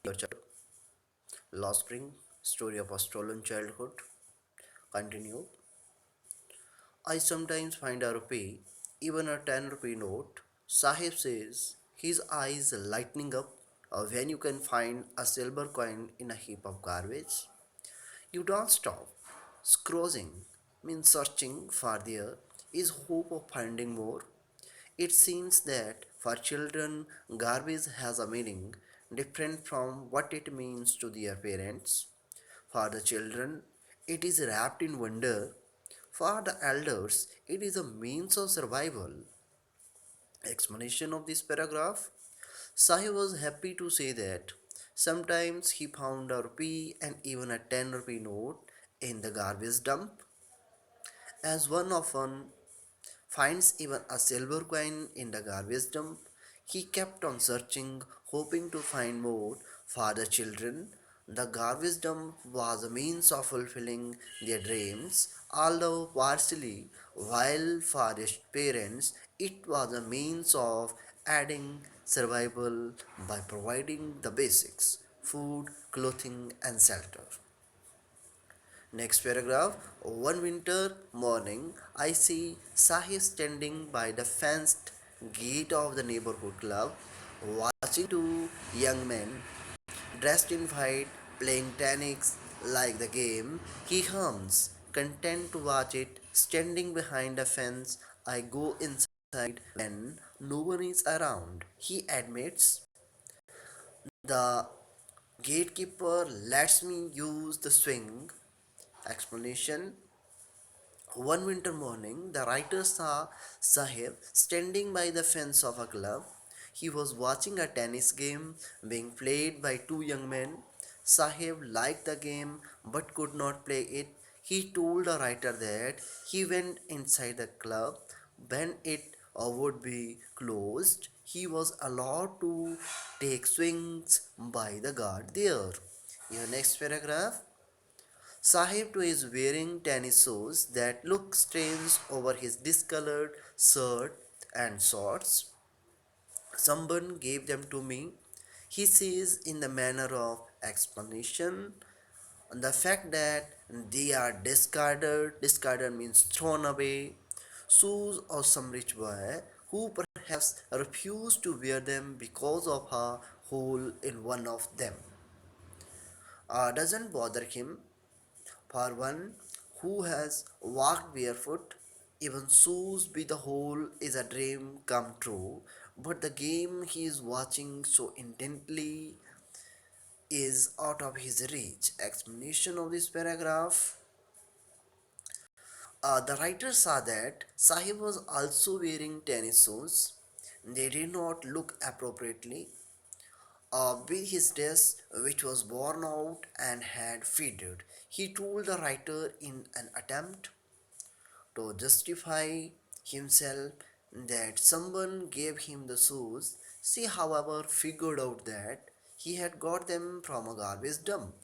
Your child, Lost Spring, story of a stolen childhood. Continue. I sometimes find a rupee, even a 10 rupee note. Sahib says, his eyes lightening up when you can find a silver coin in a heap of garbage. You don't stop. Scrolling means searching for there is hope of finding more. It seems that for children, garbage has a meaning different from what it means to their parents. For the children, it is wrapped in wonder. For the elders, it is a means of survival. Explanation of this paragraph. Sahi was happy to say that sometimes he found a rupee and even a 10 rupee note in the garbage dump, as one often finds even a silver coin in the garbage dump. He kept on searching, hoping to find more for the children. The garbage dump was a means of fulfilling their dreams, although partially, while for his parents it was a means of adding survival by providing the basics food, clothing, and shelter. Next paragraph. One winter morning, I see Sahih standing by the fenced gate of the neighborhood club, watching two young men dressed in white playing tennis like the game. He hums, content to watch it. Standing behind the fence, I go inside when no one is around. He admits the gatekeeper lets me use the swing. Explanation. One winter morning, the writer saw Sahib standing by the fence of a club. He was watching a tennis game being played by two young men. Sahib liked the game but could not play it. He told the writer that he went inside the club when it would be closed. He was allowed to take swings by the guard there. Your next paragraph. Sahib too is wearing tennis shoes that look strange over his discolored shirt and shorts. Someone gave them to me. He says in the manner of explanation. The fact that they are discarded means thrown away, shoes of some rich boy who perhaps refused to wear them because of a hole in one of them. Doesn't bother him. For one who has walked barefoot, even shoes with a hole is a dream come true. But the game he is watching so intently is out of his reach. Explanation of this paragraph. The writer saw that Sahib was also wearing tennis shoes. They did not look appropriately with his dress, which was worn out and had faded. He told the writer in an attempt to justify himself that someone gave him the shoes. She, however, figured out that he had got them from a garbage dump.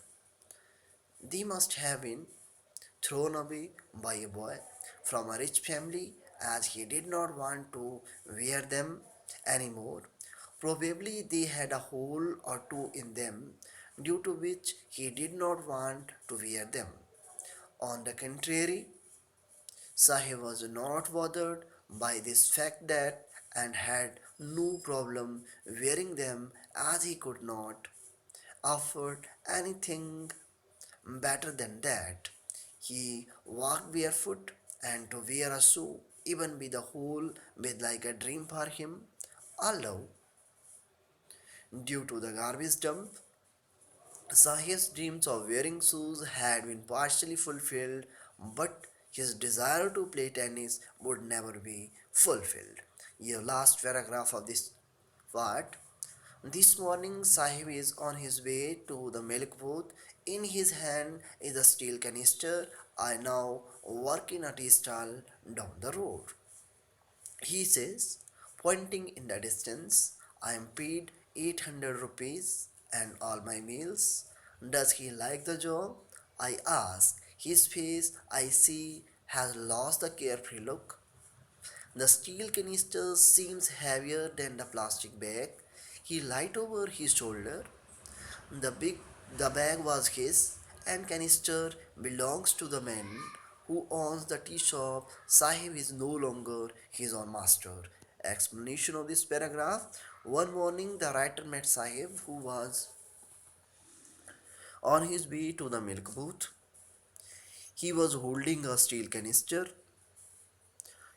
They must have been thrown away by a boy from a rich family as he did not want to wear them anymore. Probably they had a hole or two in them, due to which he did not want to wear them. On the contrary, Sahib was not bothered by this fact that and had no problem wearing them as he could not afford anything better than that. He walked barefoot and to wear a shoe even with a hole was like a dream for him. Although due to the garbage dump, Sahih's dreams of wearing shoes had been partially fulfilled, but his desire to play tennis would never be fulfilled. Your last paragraph of this part. This morning, Sahib is on his way to the milk booth. In his hand is a steel canister. I now work in a tea stall down the road. He says, pointing in the distance, I am paid 800 rupees and all my meals. Does he like the job? I ask. His face, I see, has lost the carefree look. The steel canister seems heavier than the plastic bag. He light over his shoulder. The big the bag was his and canister belongs to the man who owns the tea shop. Sahib is no longer his own master. Explanation of this paragraph. One morning the writer met Sahib who was on his way to the milk booth. He was holding a steel canister.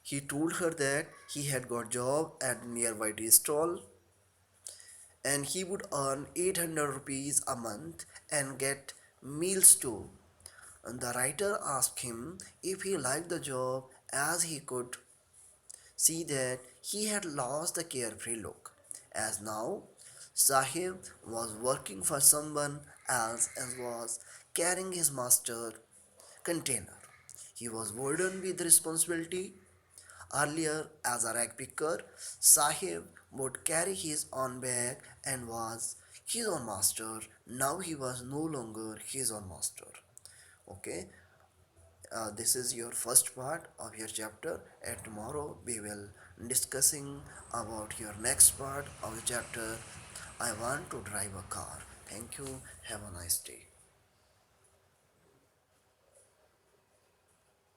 He told her that he had got job at nearby tea stall and he would earn 800 rupees a month and get meals too. And the writer asked him if he liked the job as he could see that he had lost the carefree look. As now, Sahib was working for someone else and was carrying his master container. He was burdened with responsibility. Earlier, as a rag picker, Sahib would carry his own bag and was his own master. Now he was no longer his own master. Okay, this is your first part of your chapter, and tomorrow we will discussing about your next part of the chapter. I want to drive a car. Thank you. Have a nice day.